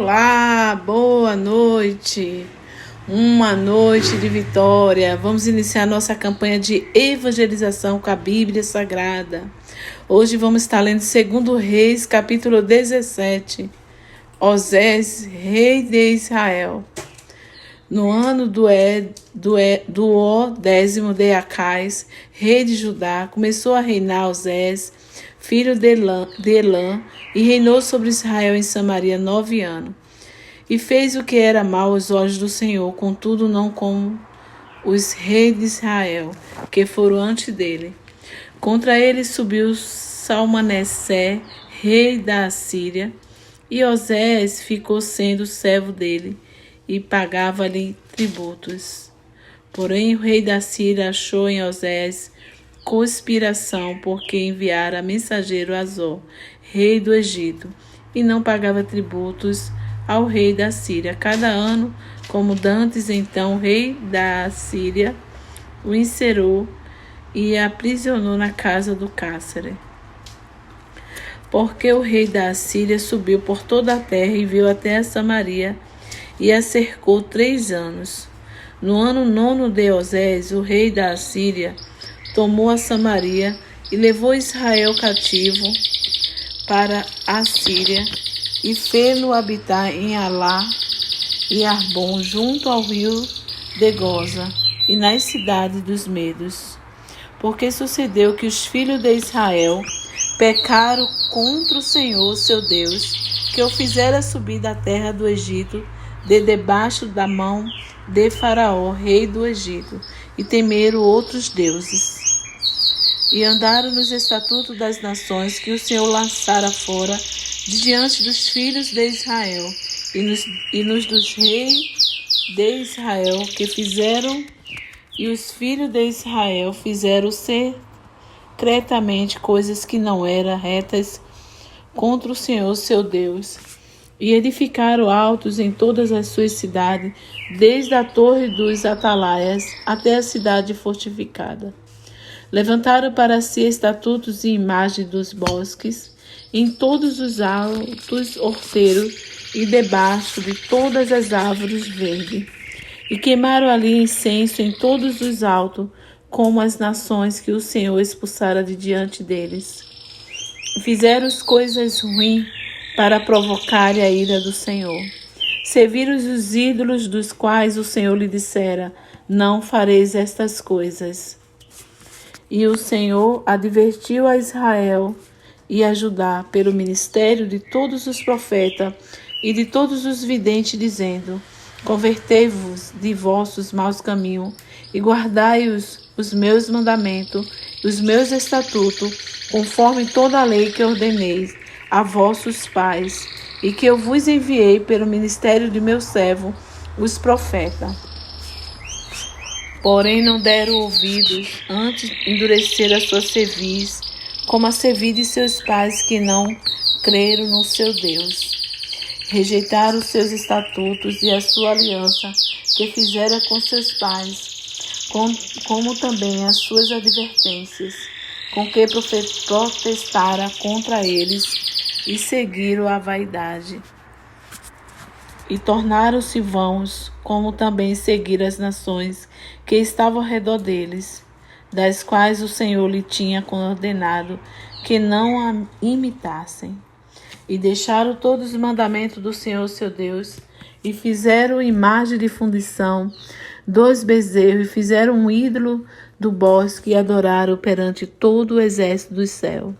Olá, boa noite. Uma noite de vitória. Vamos iniciar nossa campanha de evangelização com a Bíblia Sagrada. Hoje vamos estar lendo 2 Reis, capítulo 17. Osés, rei de Israel. No ano do 10º de Acais, rei de Judá, começou a reinar Osés, filho de Elã, e reinou sobre Israel em Samaria 9 anos. E fez o que era mal aos olhos do Senhor, contudo não como os reis de Israel, que foram antes dele. Contra ele subiu Salmanessé, rei da Assíria, e Osés ficou sendo servo dele, e pagava-lhe tributos. Porém o rei da Síria achou em Osés conspiração, porque enviara mensageiro a Azor, rei do Egito, e não pagava tributos ao rei da Síria cada ano, como dantes. Então o rei da Síria o encerrou e aprisionou na casa do cárcere. Porque o rei da Assíria subiu por toda a terra e veio até a Samaria e a cercou 3 anos. No ano 9 de Osés, o rei da Assíria tomou a Samaria e levou Israel cativo para a Síria e fê-lo habitar em Alá e Arbon, junto ao rio de Goza e nas cidades dos Medos. Porque sucedeu que os filhos de Israel pecaram contra o Senhor seu Deus, que o fizera subir da terra do Egito, de debaixo da mão de Faraó, rei do Egito, e temeram outros deuses. E andaram nos estatutos das nações que o Senhor lançara fora de diante dos filhos de Israel, e nos dos reis de Israel que fizeram, e os filhos de Israel fizeram secretamente coisas que não eram retas contra o Senhor seu Deus, e edificaram altos em todas as suas cidades, desde a torre dos atalaias até a cidade fortificada. Levantaram para si estatutos e imagens dos bosques, em todos os altos horteiros e debaixo de todas as árvores verdes. E queimaram ali incenso em todos os altos, como as nações que o Senhor expulsara de diante deles. E fizeram coisas ruins para provocar a ira do Senhor. Serviram os ídolos dos quais o Senhor lhe dissera: não fareis estas coisas. E o Senhor advertiu a Israel e a Judá pelo ministério de todos os profetas e de todos os videntes, dizendo: convertei-vos de vossos maus caminhos e guardai os meus mandamentos, os meus estatutos, conforme toda a lei que ordenei a vossos pais e que eu vos enviei pelo ministério de meu servo, os profetas. Porém não deram ouvidos, antes endureceram a sua cerviz, como a cerviz de seus pais que não creram no seu Deus. Rejeitaram os seus estatutos e a sua aliança que fizera com seus pais, como também as suas advertências, com que protestara contra eles, e seguiram a vaidade. E tornaram-se vãos, como também seguiram as nações que estavam ao redor deles, das quais o Senhor lhe tinha ordenado que não a imitassem. E deixaram todos os mandamentos do Senhor seu Deus, e fizeram imagem de fundição, 2 bezerros, e fizeram um ídolo do bosque, e adoraram perante todo o exército do céu,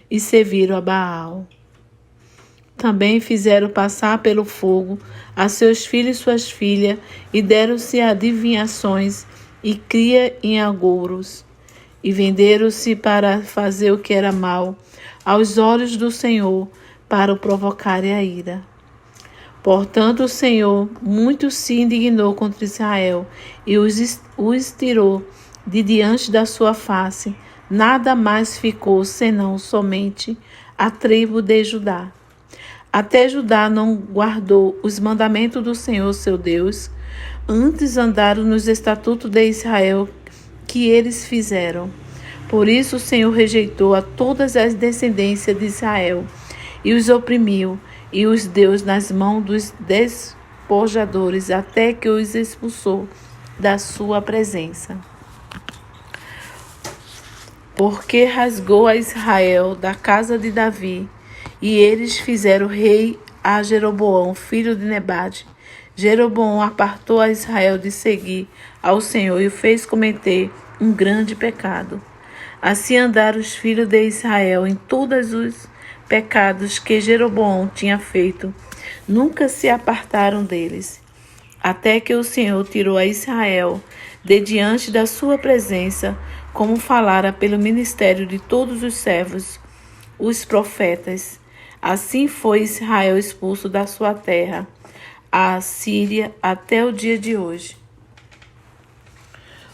e serviram a Baal. Também fizeram passar pelo fogo a seus filhos e suas filhas, e deram-se adivinhações e cria em agouros, e venderam-se para fazer o que era mal aos olhos do Senhor, para o provocarem a ira. Portanto o Senhor muito se indignou contra Israel, e os tirou de diante da sua face. Nada mais ficou, senão somente a tribo de Judá. Até Judá não guardou os mandamentos do Senhor seu Deus, antes andaram nos estatutos de Israel que eles fizeram. Por isso o Senhor rejeitou a todas as descendências de Israel e os oprimiu, e os deu nas mãos dos despojadores, até que os expulsou da sua presença. Porque rasgou a Israel da casa de Davi, e eles fizeram rei a Jeroboão, filho de Nebate. Jeroboão apartou a Israel de seguir ao Senhor e o fez cometer um grande pecado. Assim andaram os filhos de Israel em todos os pecados que Jeroboão tinha feito. Nunca se apartaram deles, até que o Senhor tirou a Israel de diante da sua presença, como falara pelo ministério de todos os servos, os profetas. Assim foi Israel expulso da sua terra, a Síria, até o dia de hoje.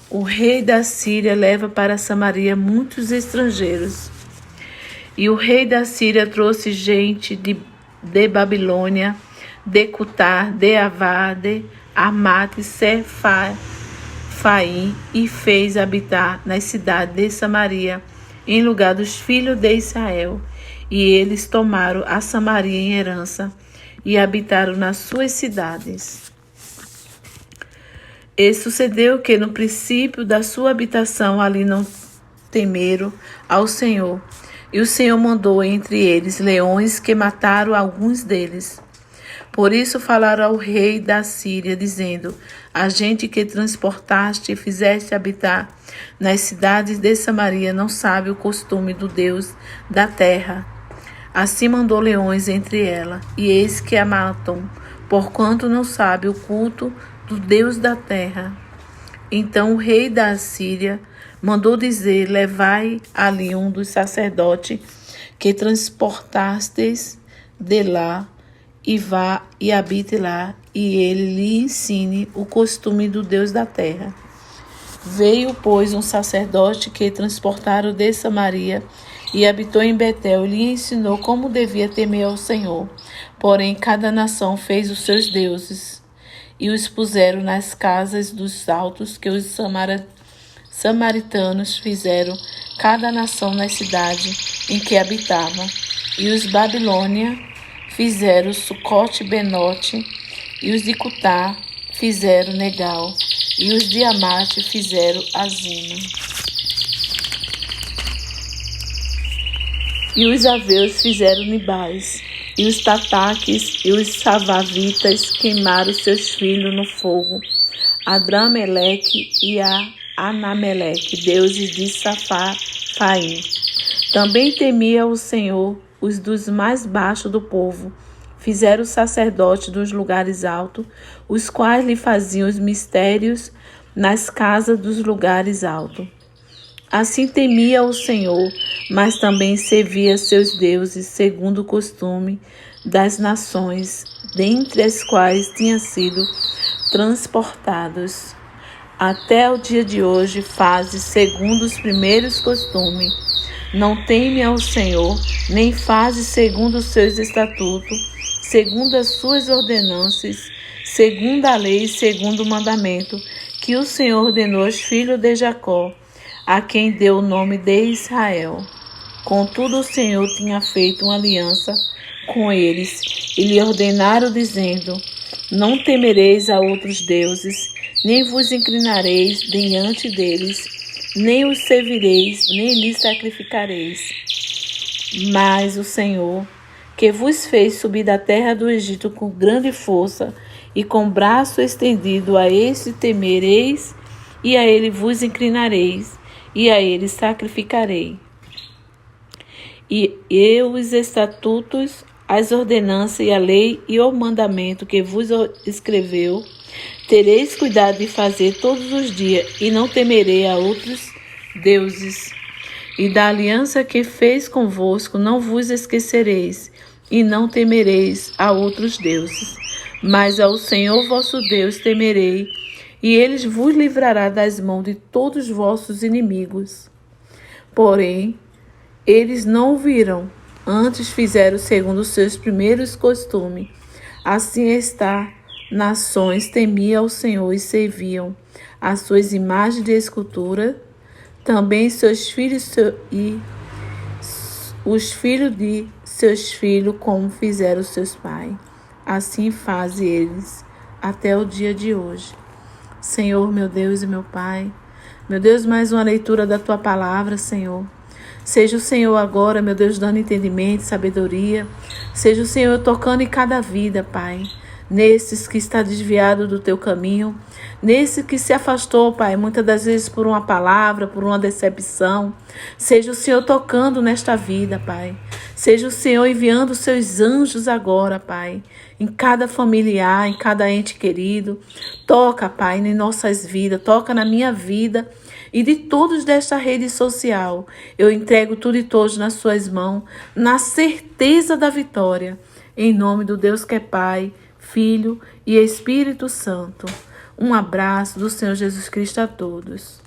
O rei da Síria leva para Samaria muitos estrangeiros. E o rei da Síria trouxe gente de Babilônia, de Cutar, de Avad, de Amate, Sefaim, e fez habitar nas cidades de Samaria, em lugar dos filhos de Israel. E eles tomaram a Samaria em herança, e habitaram nas suas cidades. E sucedeu que no princípio da sua habitação ali não temeram ao Senhor. E o Senhor mandou entre eles leões que mataram alguns deles. Por isso falaram ao rei da Síria, dizendo: a gente que transportaste e fizeste habitar nas cidades de Samaria não sabe o costume do Deus da terra. Assim mandou leões entre ela, e eis que a matam, porquanto não sabe o culto do Deus da terra. Então o rei da Síria mandou dizer: levai ali um dos sacerdotes que transportastes de lá, e vá e habite lá, e ele lhe ensine o costume do Deus da terra. Veio, pois, um sacerdote que transportaram de Samaria, e habitou em Betel, e lhe ensinou como devia temer ao Senhor. Porém, cada nação fez os seus deuses, e os puseram nas casas dos altos que os samaritanos fizeram, cada nação na cidade em que habitava. E os Babilônia fizeram Sucote-Benote, e os de Cutá fizeram Negal, e os de Amate fizeram Azima. E os aveus fizeram Nibais, e os tataques e os savavitas queimaram seus filhos no fogo, Adrameleque e a Anameleque, deuses de Safaim. Também temia o Senhor os dos mais baixos do povo. Fizeram sacerdotes dos lugares altos, os quais lhe faziam os mistérios nas casas dos lugares altos. Assim temia o Senhor, mas também servia seus deuses, segundo o costume das nações, dentre as quais tinha sido transportados. Até o dia de hoje faz segundo os primeiros costumes. Não teme ao Senhor, nem faz segundo os seus estatutos, segundo as suas ordenanças, segundo a lei, segundo o mandamento que o Senhor ordenou aos filhos de Jacó, a quem deu o nome de Israel. Contudo, o Senhor tinha feito uma aliança com eles, e lhe ordenaram, dizendo: não temereis a outros deuses, nem vos inclinareis diante deles, nem os servireis, nem lhes sacrificareis. Mas o Senhor, que vos fez subir da terra do Egito com grande força e com braço estendido, a este temereis, e a ele vos inclinareis, e a ele sacrificarei. E eu os estatutos, as ordenanças e a lei e o mandamento que vos escreveu, tereis cuidado de fazer todos os dias, e não temerei a outros deuses. E da aliança que fez convosco não vos esquecereis, e não temereis a outros deuses. Mas ao Senhor vosso Deus temerei, e ele vos livrará das mãos de todos os vossos inimigos. Porém, eles não viram, antes fizeram segundo os seus primeiros costumes. Assim está, nações temiam ao Senhor e serviam as suas imagens de escultura, também seus filhos e os filhos de seus filhos como fizeram seus pais. Assim faze eles até o dia de hoje. Senhor, meu Deus e meu Pai, meu Deus, mais uma leitura da Tua palavra, Senhor. Seja o Senhor agora, meu Deus, dando entendimento, sabedoria. Seja o Senhor tocando em cada vida, Pai. Nesses que está desviado do Teu caminho. Nesse que se afastou, Pai, muitas das vezes por uma palavra, por uma decepção. Seja o Senhor tocando nesta vida, Pai. Seja o Senhor enviando os seus anjos agora, Pai. Em cada familiar, em cada ente querido. Toca, Pai, em nossas vidas. Toca na minha vida e de todos desta rede social. Eu entrego tudo e todos nas suas mãos, na certeza da vitória. Em nome do Deus que é Pai, Filho e Espírito Santo. Um abraço do Senhor Jesus Cristo a todos.